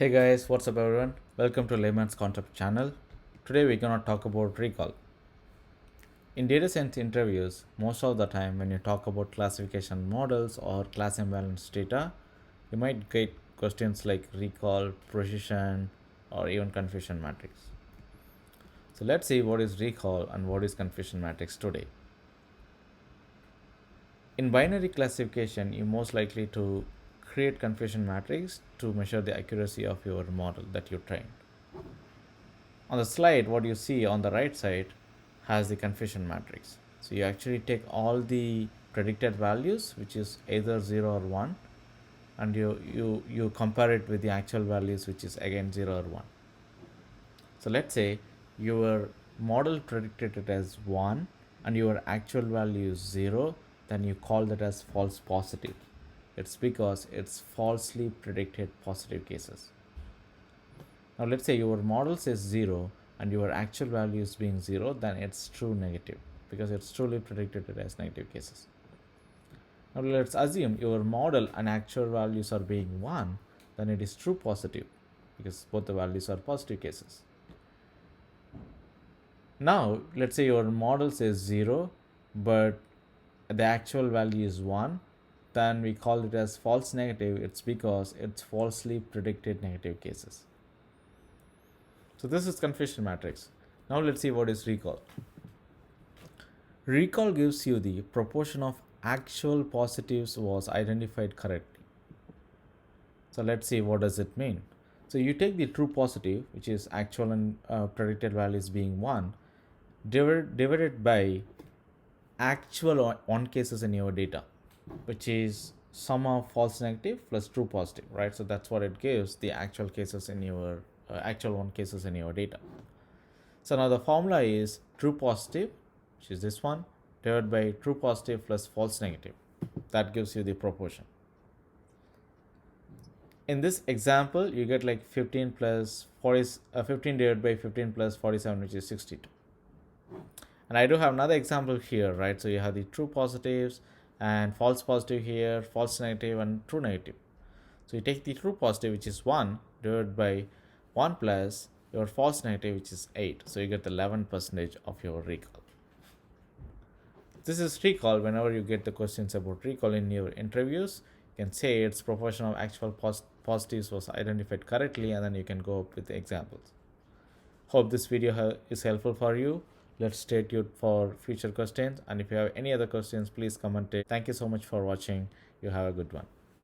Hey guys, what's up everyone? Welcome to Layman's Concept channel. Today we're gonna talk about recall. In data science interviews, most of the time when you talk about classification models or class imbalance data, you might get questions like recall, precision, or even confusion matrix. So let's see what is recall and what is confusion matrix today. In binary classification, you're most likely to create confusion matrix to measure the accuracy of your model that you trained. On the slide, what you see on the right side has the confusion matrix. So you actually take all the predicted values, which is either 0 or 1, and you compare it with the actual values, which is again 0 or 1. So let's say your model predicted it as 1 and your actual value is 0, then you call that as false positive. It's because it's falsely predicted positive cases. Now let's say your model says 0 and your actual value is being 0, then it's true negative because it's truly predicted it as negative cases. Now let's assume your model and actual values are being 1, then it is true positive because both the values are positive cases. Now let's say your model says 0 but the actual value is 1, then we call it as false negative. It's because it's falsely predicted negative cases. So this is confusion matrix. Now let's see what is recall. Recall gives you the proportion of actual positives was identified correctly. So let's see what does it mean. So you take the true positive, which is actual and predicted values being 1, divided by actual on cases in your data, which is sum of false negative plus true positive, right? So that's what it gives, the actual cases in your actual on cases in your data. So now the formula is true positive, which is this one, divided by true positive plus false negative. That gives you the proportion. In this example, you get like 15 plus 40, 15 divided by 15 plus 47, which is 62. And I do have another example here, right? So you have the true positives and false positive here, false negative and true negative. So you take the true positive, which is 1, divided by 1 plus your false negative, which is 8. So you get the 11% of your recall. This is recall. Whenever you get the questions about recall in your interviews, you can say its proportion of actual positives was identified correctly, and then you can go up with the examples. Hope this video is helpful for you. Let's stay tuned for future questions, and if you have any other questions, please comment it. Thank you so much for watching. You have a good one.